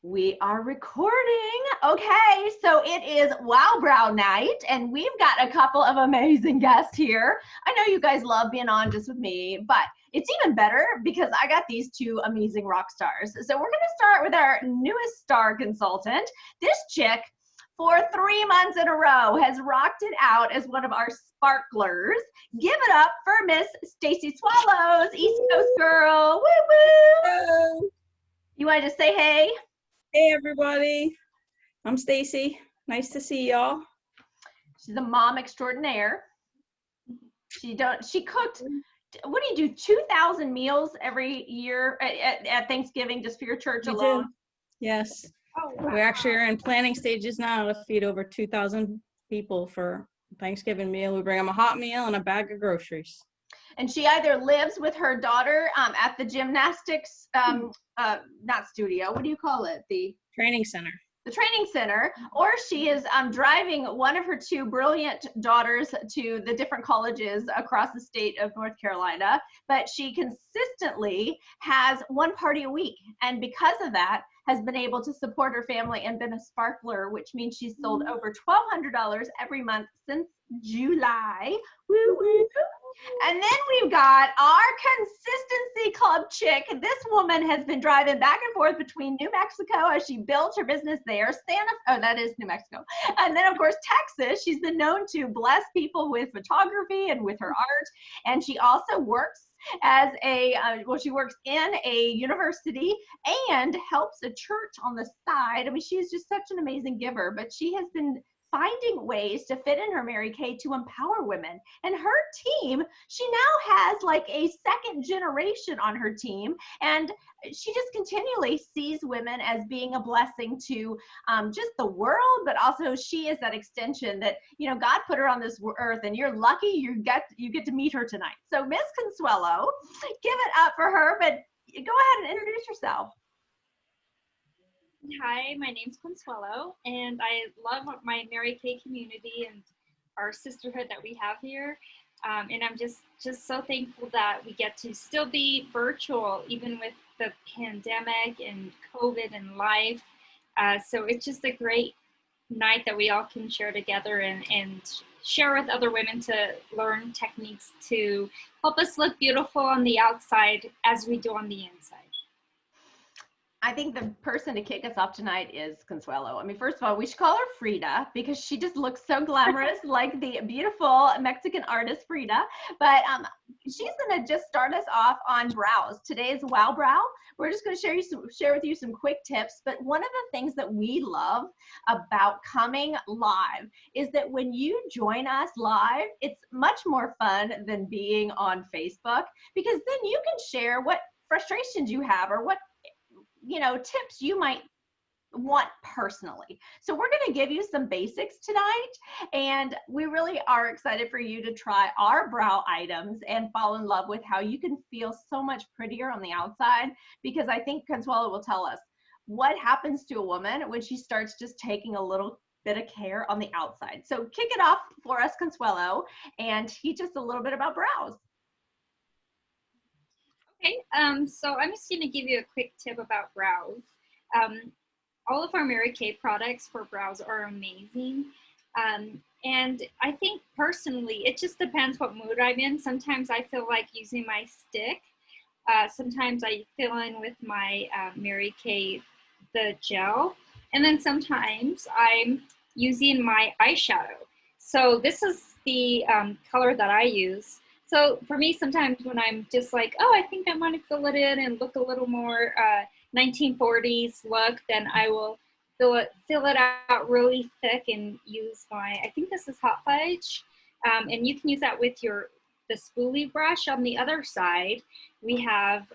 We are recording. Okay, so it is Eyebrow night, and we've got a couple of amazing guests here. I know you guys love being on just with me, but it's even better because I got these two amazing rock stars. So we're going to start with our newest star consultant. This chick, for 3 months in a row, has rocked it out as one of our sparklers. Give it up for Miss Stacy Swallows, East Coast girl. Woo woo! Hello. You want to just say hey? Hey everybody, I'm Stacy. Nice to see y'all. She's a mom extraordinaire. She cooked, what do you do, 2,000 meals every year at Thanksgiving just for your church alone? Do. Yes. Oh, wow. We actually are in planning stages now to feed over 2,000 people for Thanksgiving meal. We bring them a hot meal and a bag of groceries. And she either lives with her daughter at the gymnastics, not studio, what do you call it? The training center. The training center, or she is driving one of her two brilliant daughters to the different colleges across the state of North Carolina. But she consistently has one party a week. And because of that, has been able to support her family and been a sparkler, which means she's sold over $1,200 every month since July. Woo woo. And then we've got our consistency club chick. This woman has been driving back and forth between New Mexico as she builds her business there. That is New Mexico. And then of course, Texas. She's been known to bless people with photography and with her art. And she also works as she works in a university and helps a church on the side. I mean, she's just such an amazing giver, but she has been finding ways to fit in her Mary Kay to empower women. And her team, she now has like a second generation on her team. And she just continually sees women as being a blessing to just the world, but also she is that extension that, you know, God put her on this earth, and you're lucky you get to meet her tonight. So Miss Consuelo, give it up for her, but go ahead and introduce yourself. Hi, my name's Consuelo, and I love my Mary Kay community and our sisterhood that we have here. And I'm just so thankful that we get to still be virtual, even with the pandemic and COVID and life. So it's just a great night that we all can share together and share with other women to learn techniques to help us look beautiful on the outside as we do on the inside. I think the person to kick us off tonight is Consuelo. I mean, first of all, we should call her Frida because she just looks so glamorous, like the beautiful Mexican artist Frida. But she's going to just start us off on brows. Today's Wow Brow. We're just going to share with you some quick tips. But one of the things that we love about coming live is that when you join us live, it's much more fun than being on Facebook, because then you can share what frustrations you have or what tips you might want personally. So we're going to give you some basics tonight, and we really are excited for you to try our brow items and fall in love with how you can feel so much prettier on the outside, because I think Consuelo will tell us what happens to a woman when she starts just taking a little bit of care on the outside. So kick it off for us, Consuelo, and teach us a little bit about brows. Okay, so I'm just going to give you a quick tip about brows. All of our Mary Kay products for brows are amazing. And I think personally, it just depends what mood I'm in. Sometimes I feel like using my stick. Sometimes I fill in with my Mary Kay, the gel. And then sometimes I'm using my eyeshadow. So this is the color that I use. So for me, sometimes when I'm just like, oh, I think I want to fill it in and look a little more 1940s look, then I will fill it out really thick and use I think this is Hot Fudge. And you can use that with the Spoolie Brush. On the other side, we have,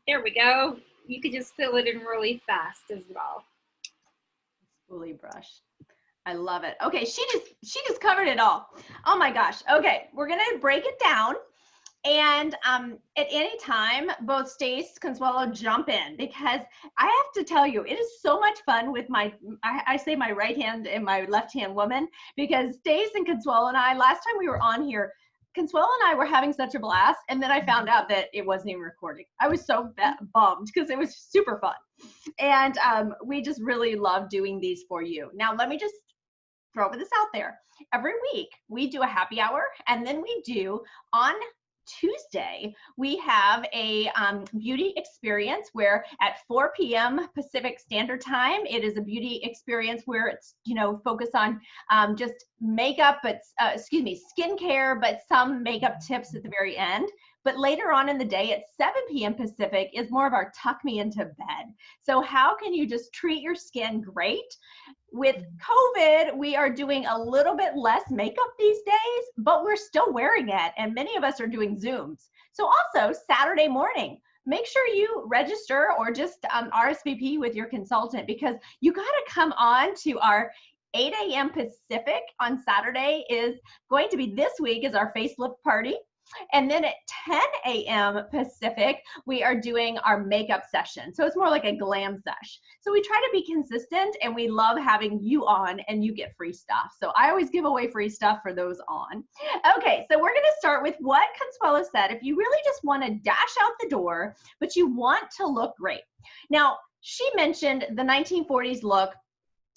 there we go. You could just fill it in really fast as well. Spoolie Brush. I love it. Okay, she just covered it all. Oh my gosh. Okay, we're gonna break it down, and at any time, both Stace, Consuelo, jump in, because I have to tell you, it is so much fun with I say my right hand and my left hand woman, because Stace and Consuelo and I, last time we were on here, Consuelo and I were having such a blast, and then I found out that it wasn't even recording. I was so bummed because it was super fun. And we just really love doing these for you. Now, let me just throw this out there. Every week, we do a happy hour, and then we do on Tuesday, we have a beauty experience where at 4 p.m. Pacific Standard Time, it is a beauty experience where it's, you know, focused on just makeup, but skincare, but some makeup tips at the very end. But later on in the day at 7 p.m. Pacific is more of our tuck me into bed. So how can you just treat your skin great? With COVID, we are doing a little bit less makeup these days, but we're still wearing it. And many of us are doing Zooms. So also Saturday morning, make sure you register or just RSVP with your consultant, because you got to come on to our 8 a.m. Pacific on Saturday is going to be this week is our facelift party. And then at 10 a.m. Pacific, we are doing our makeup session. So it's more like a glam sesh. So we try to be consistent, and we love having you on, and you get free stuff. So I always give away free stuff for those on. Okay, so we're going to start with what Consuelo said. If you really just want to dash out the door, but you want to look great. Now, she mentioned the 1940s look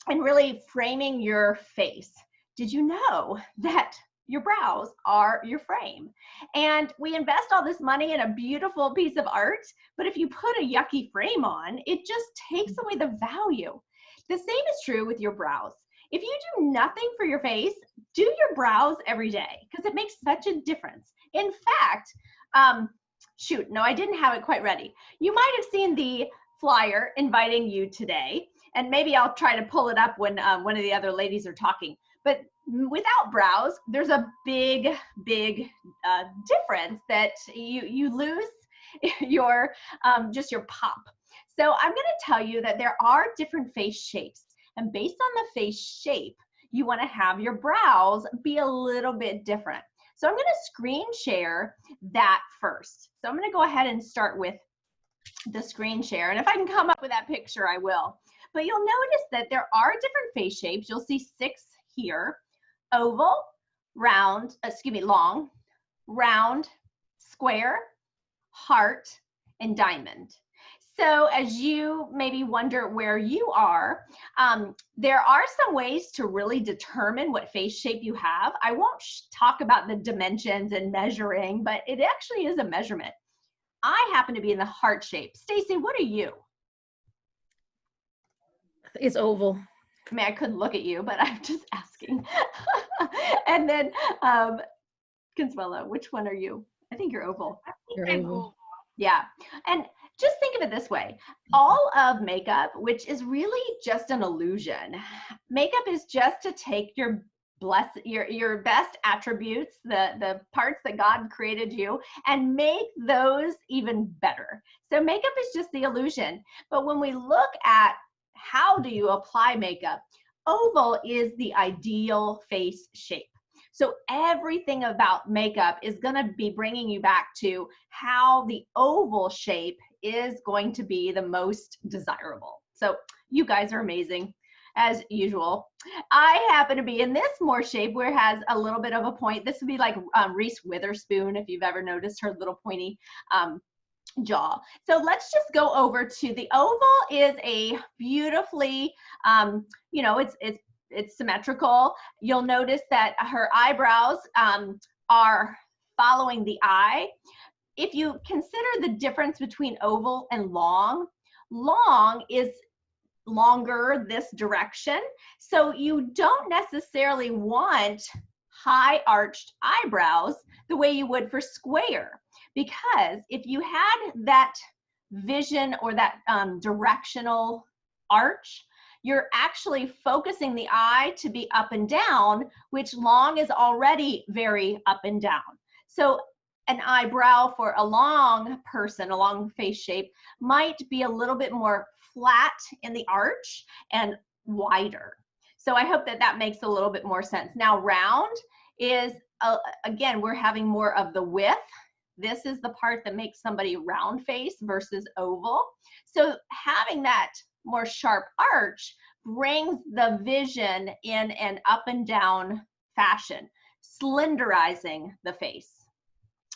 and really framing your face. Did you know that your brows are your frame? And we invest all this money in a beautiful piece of art, but if you put a yucky frame on, it just takes away the value. The same is true with your brows. If you do nothing for your face, do your brows every day, because it makes such a difference. In fact, shoot, no, I didn't have it quite ready. You might have seen the flyer inviting you today, and maybe I'll try to pull it up when one of the other ladies are talking. But without brows, there's a big difference that you lose your just your pop. So I'm going to tell you that there are different face shapes, and based on the face shape, you want to have your brows be a little bit different. So I'm going to screen share that first. So I'm going to go ahead and start with the screen share, and if I can come up with that picture, I will. But you'll notice that there are different face shapes. You'll see 6 here: oval, round, long, round, square, heart, and diamond. So as you maybe wonder where you are, there are some ways to really determine what face shape you have. I won't talk about the dimensions and measuring, but it actually is a measurement. I happen to be in the heart shape. Stacy, what are you? It's oval. I mean, I couldn't look at you, but I'm just asking. And then Consuelo, which one are you? I think you're oval. I think I'm oval. Yeah. And just think of it this way. All of makeup, which is really just an illusion. Makeup is just to take your best attributes, the parts that God created you, and make those even better. So makeup is just the illusion. But when we look at how do you apply makeup, oval is the ideal face shape. So everything about makeup is going to be bringing you back to how the oval shape is going to be the most desirable. So you guys are amazing, as usual. I happen to be in this more shape where it has a little bit of a point. This would be like Reese Witherspoon, if you've ever noticed her little pointy jaw. So let's just go over to the oval. Is a beautifully, you know, it's symmetrical. You'll notice that her eyebrows are following the eye. If you consider the difference between oval and long, long is longer this direction. So you don't necessarily want high arched eyebrows the way you would for square, because if you had that vision or that directional arch, you're actually focusing the eye to be up and down, which long is already very up and down. So an eyebrow for a long person, a long face shape, might be a little bit more flat in the arch and wider. So I hope that that makes a little bit more sense. Now round is, again, we're having more of the width. This is the part that makes somebody round face versus oval. So having that more sharp arch brings the vision in an up and down fashion. slenderizing the face.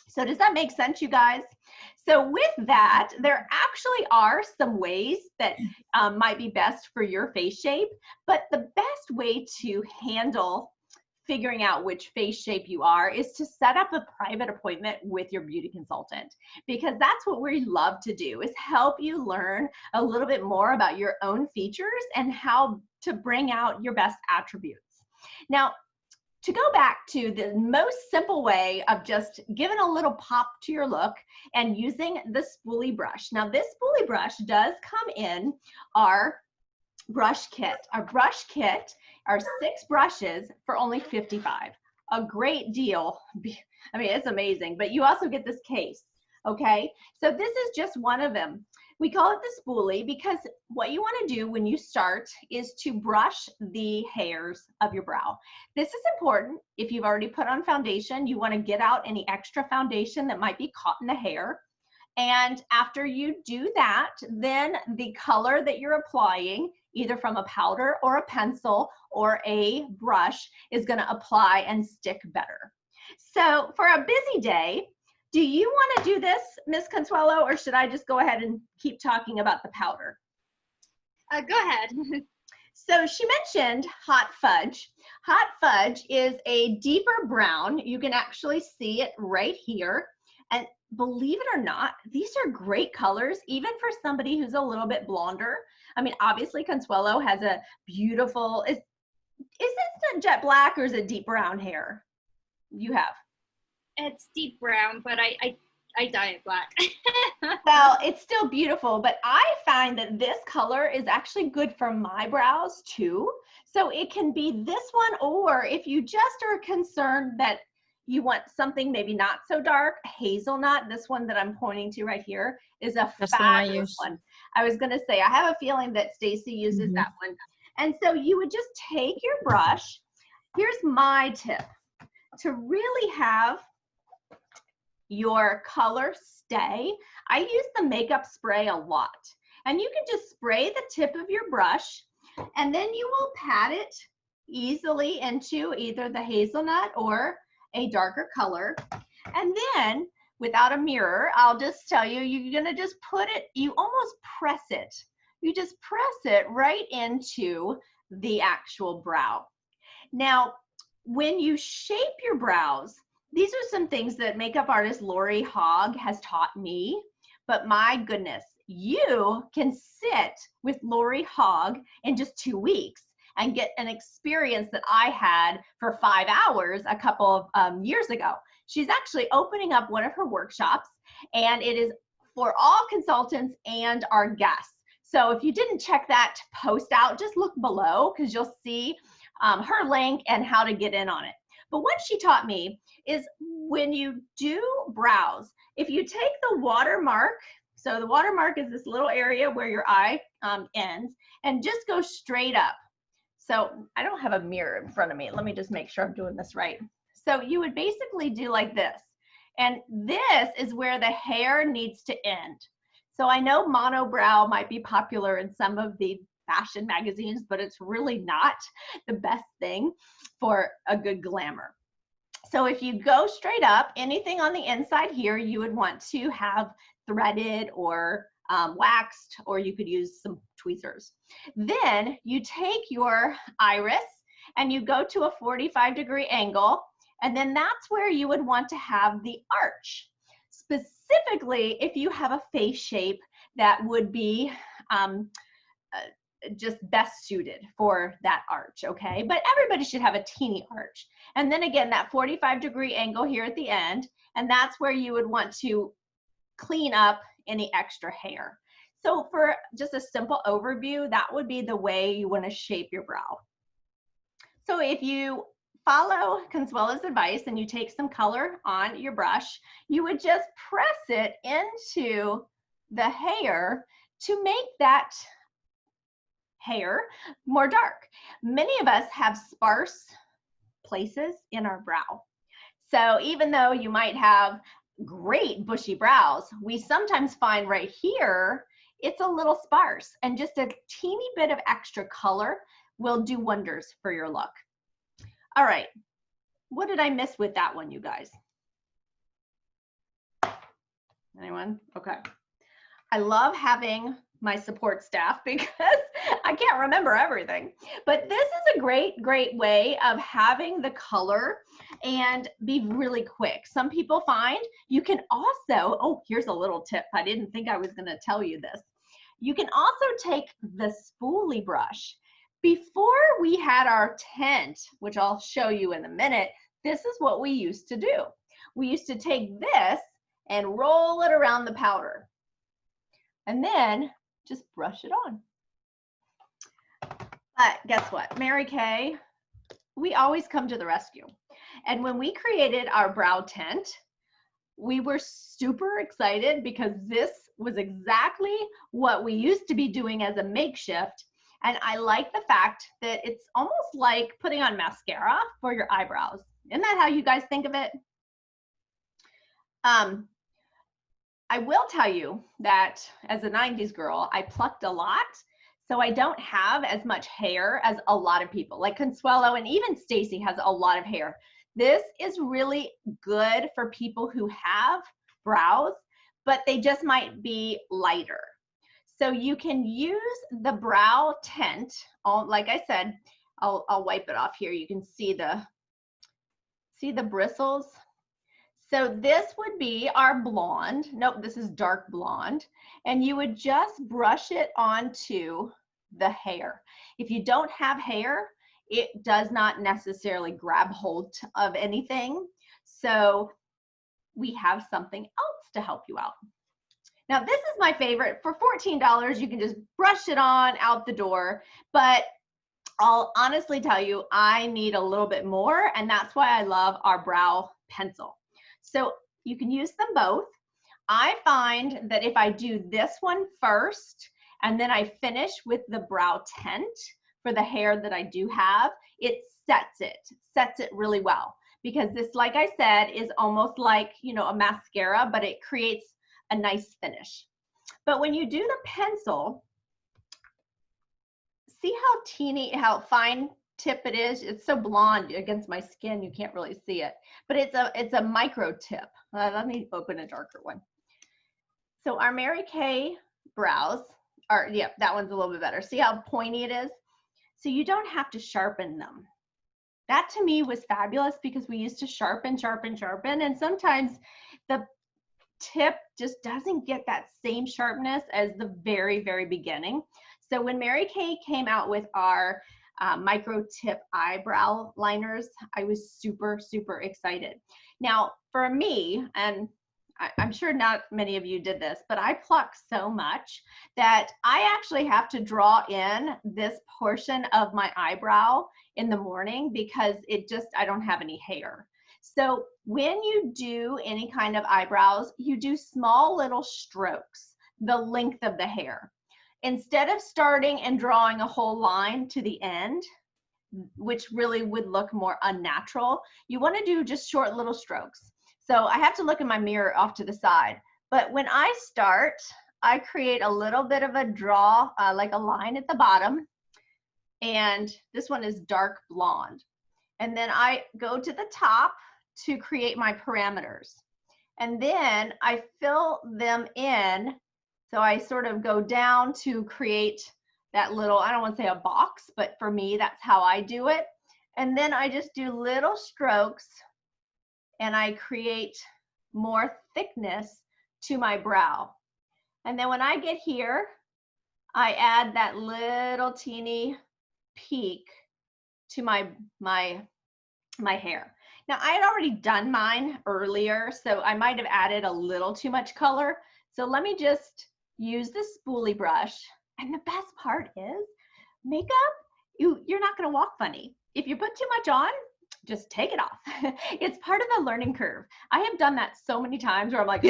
So does that make sense, you guys? So with that, there actually are some ways that might be best for your face shape, but the best way to handle figuring out which face shape you are is to set up a private appointment with your beauty consultant, because that's what we love to do, is help you learn a little bit more about your own features and how to bring out your best attributes. Now, to go back to the most simple way of just giving a little pop to your look and using the Spoolie Brush. Now, this Spoolie Brush does come in our brush kit. Our brush kit are 6 brushes for only $55. A great deal. I mean, it's amazing, but you also get this case, okay? So this is just one of them. We call it the spoolie because what you want to do when you start is to brush the hairs of your brow. This is important. If you've already put on foundation, you want to get out any extra foundation that might be caught in the hair. And after you do that, then the color that you're applying, either from a powder or a pencil or a brush, is going to apply and stick better. So for a busy day, do you want to do this, Miss Consuelo, or should I just go ahead and keep talking about the powder? Go ahead. So she mentioned hot fudge. Hot fudge is a deeper brown. You can actually see it right here. And believe it or not, these are great colors, even for somebody who's a little bit blonder. I mean, obviously Consuelo has a beautiful, is it jet black or is it deep brown hair you have? It's deep brown, but I dye it black. Well, it's still beautiful, but I find that this color is actually good for my brows too. So it can be this one, or if you just are concerned that you want something maybe not so dark, hazelnut, this one that I'm pointing to right here, is a fabulous one. I was going to say, I have a feeling that Stacy uses that one. And so you would just take your brush. Here's my tip. To really have your color stay, I use the makeup spray a lot. And you can just spray the tip of your brush, and then you will pat it easily into either the hazelnut or a darker color. And then without a mirror, I'll just tell you, you're gonna just put it, you almost press it. You just press it right into the actual brow. Now, when you shape your brows, these are some things that makeup artist Lori Hogg has taught me, but my goodness, you can sit with Lori Hogg in just 2 weeks and get an experience that I had for 5 hours a couple of years ago. She's actually opening up one of her workshops, and it is for all consultants and our guests. So if you didn't check that post out, just look below because you'll see her link and how to get in on it. But what she taught me is when you do brows, if you take the watermark, so the watermark is this little area where your eye ends, and just go straight up. So I don't have a mirror in front of me. Let me just make sure I'm doing this right. So you would basically do like this. And this is where the hair needs to end. So I know monobrow might be popular in some of the fashion magazines, but it's really not the best thing for a good glamour. So if you go straight up, anything on the inside here, you would want to have threaded or waxed, or you could use some tweezers. Then you take your iris and you go to a 45-degree angle, and then that's where you would want to have the arch. Specifically, if you have a face shape that would be just best suited for that arch, okay? But everybody should have a teeny arch. And then again, that 45-degree angle here at the end, and that's where you would want to clean up any extra hair. So for just a simple overview, that would be the way you want to shape your brow. So if you follow Consuelo's advice and you take some color on your brush, you would just press it into the hair to make that hair more dark. Many of us have sparse places in our brow. So even though you might have great bushy brows, we sometimes find right here, it's a little sparse, and just a teeny bit of extra color will do wonders for your look. All right, What did I miss with that one, you guys? Anyone? Okay. I love having my support staff because I can't remember everything. But this is a great, great way of having the color and be really quick. Some people find you can also, oh, here's a little tip. I didn't think I was going to tell you this. You can also take the spoolie brush. Before we had our tent, which I'll show you in a minute, this is what we used to do. We used to take this and roll it around the powder. And then just brush it on. But guess what? Mary Kay, we always come to the rescue. And when we created our brow tent, we were super excited because this was exactly what we used to be doing as a makeshift. And I like the fact that it's almost like putting on mascara for your eyebrows. Isn't that how you guys think of it? I will tell you that as a 90s girl, I plucked a lot. So I don't have as much hair as a lot of people. Like Consuelo and even Stacy has a lot of hair. This is really good for people who have brows, but they just might be lighter. So you can use the brow tint. Like I said, I'll wipe it off here. You can see the bristles. So this would be our blonde. Nope, this is dark blonde. And you would just brush it onto the hair. If you don't have hair, it does not necessarily grab hold of anything. So we have something else to help you out. Now this is my favorite. For $14, you can just brush it on out the door. But I'll honestly tell you, I need a little bit more, and that's why I love our brow pencil. So you can use them both. I find that if I do this one first, and then I finish with the brow tint for the hair that I do have, it sets it really well. Because this, like I said, is almost like, you know, a mascara, but it creates a nice finish. But when you do the pencil, see how teeny, how fine tip it is. It's so blonde against my skin, you can't really see it, but it's a micro tip. Let me open a darker one. So our Mary Kay brows are, yeah, that one's a little bit better. See how pointy it is? So you don't have to sharpen them. That to me was fabulous because we used to sharpen, and sometimes the tip just doesn't get that same sharpness as the very, very beginning. So when Mary Kay came out with our micro tip eyebrow liners, I was super, super excited. Now for me, and I'm sure not many of you did this, but I pluck so much that I actually have to draw in this portion of my eyebrow in the morning because I don't have any hair. So when you do any kind of eyebrows, you do small little strokes, the length of the hair. Instead of starting and drawing a whole line to the end, which really would look more unnatural, you want to do just short little strokes. So I have to look in my mirror off to the side. But when I start, I create a little bit of a draw, like a line at the bottom. And this one is dark blonde. And then I go to the top to create my parameters. And then I fill them in. So I sort of go down to create that little, I don't want to say a box, but for me, that's how I do it. And then I just do little strokes and I create more thickness to my brow. And then when I get here, I add that little teeny peak to my hair. Now I had already done mine earlier, so I might have added a little too much color. So let me just use the spoolie brush. And the best part is makeup, you're not gonna walk funny. If you put too much on, just take it off. It's part of the learning curve. I have done that so many times where I'm like,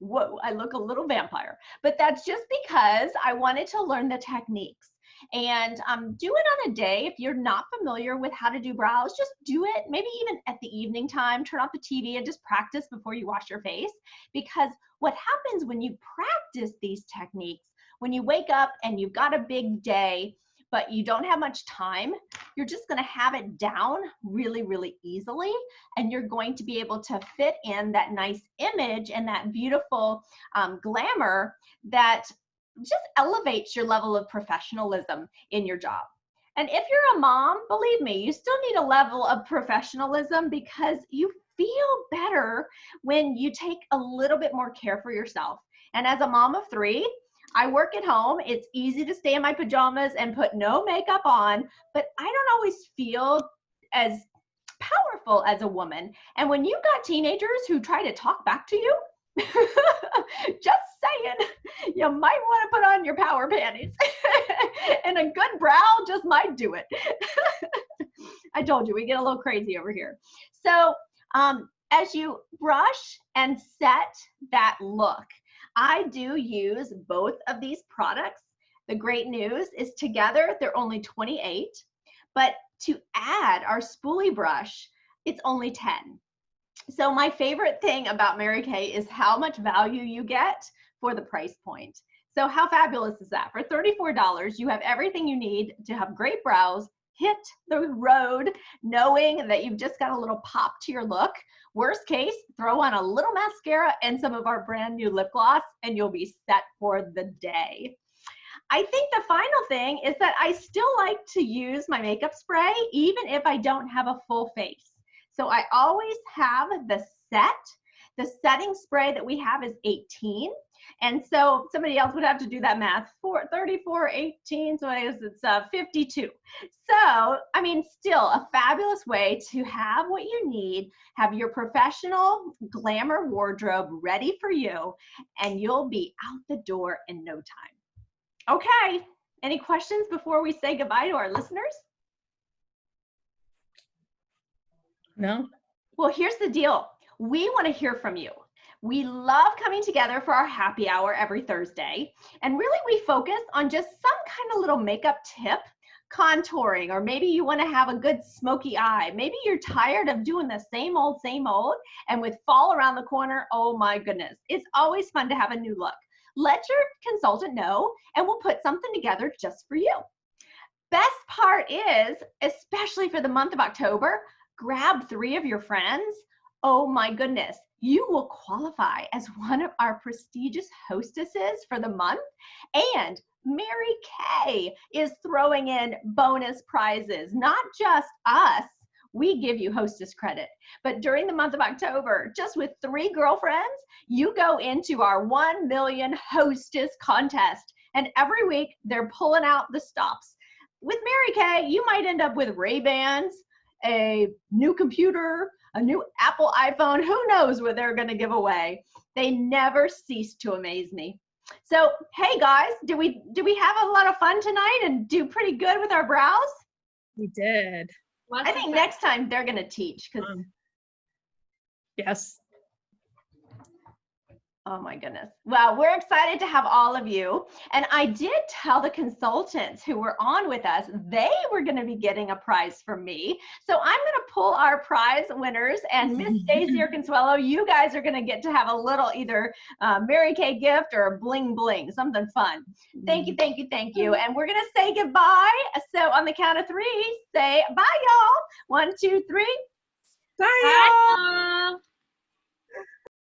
whoa, I look a little vampire. But that's just because I wanted to learn the techniques. And do it on a day. If you're not familiar with how to do brows, just do it. Maybe even at the evening time, turn off the TV and just practice before you wash your face. Because what happens when you practice these techniques, when you wake up and you've got a big day, but you don't have much time, you're just going to have it down really, really easily. And you're going to be able to fit in that nice image and that beautiful glamour that just elevates your level of professionalism in your job. And if you're a mom, believe me, you still need a level of professionalism because you feel better when you take a little bit more care for yourself. And as a mom of 3, I work at home. It's easy to stay in my pajamas and put no makeup on, but I don't always feel as powerful as a woman. And when you've got teenagers who try to talk back to you, just saying, you might want to put on your power panties. And a good brow just might do it. I told you, we get a little crazy over here. So as you brush and set that look, I do use both of these products. The great news is together, they're only $28, but to add our Spoolie Brush, it's only $10. So my favorite thing about Mary Kay is how much value you get for the price point. So how fabulous is that? For $34, you have everything you need to have great brows, hit the road knowing that you've just got a little pop to your look. Worst case, throw on a little mascara and some of our brand new lip gloss and you'll be set for the day. I think the final thing is that I still like to use my makeup spray even if I don't have a full face. So I always have the setting spray that we have is 18. And so somebody else would have to do that math. 34, 18, so I guess it's 52. So, I mean, still a fabulous way to have what you need, have your professional glamour wardrobe ready for you, and you'll be out the door in no time. Okay, any questions before we say goodbye to our listeners? No. Well, here's the deal. We want to hear from you. We love coming together for our happy hour every Thursday. And really we focus on just some kind of little makeup tip, contouring, or maybe you want to have a good smoky eye. Maybe you're tired of doing the same old, and with fall around the corner, oh my goodness. It's always fun to have a new look. Let your consultant know and we'll put something together just for you. Best part is, especially for the month of October, grab 3 of your friends. Oh my goodness, you will qualify as one of our prestigious hostesses for the month. And Mary Kay is throwing in bonus prizes, not just us. We give you hostess credit, but during the month of October, just with 3 girlfriends, you go into our 1 million hostess contest. And every week they're pulling out the stops. With Mary Kay, you might end up with Ray-Bans, a new computer, a new Apple iPhone, who knows what they're gonna give away. They never cease to amaze me. So, hey guys, do we have a lot of fun tonight and do pretty good with our brows? We did. I think next time they're gonna teach. Yes. Oh my goodness. Well, we're excited to have all of you. And I did tell the consultants who were on with us, they were going to be getting a prize from me. So I'm going to pull our prize winners, and Miss Daisy or Consuelo, you guys are going to get to have a little either Mary Kay gift or bling bling, something fun. Thank you, thank you, thank you. And we're going to say goodbye. So on the count of 3, say bye, y'all. 1, 2, 3. Bye, y'all.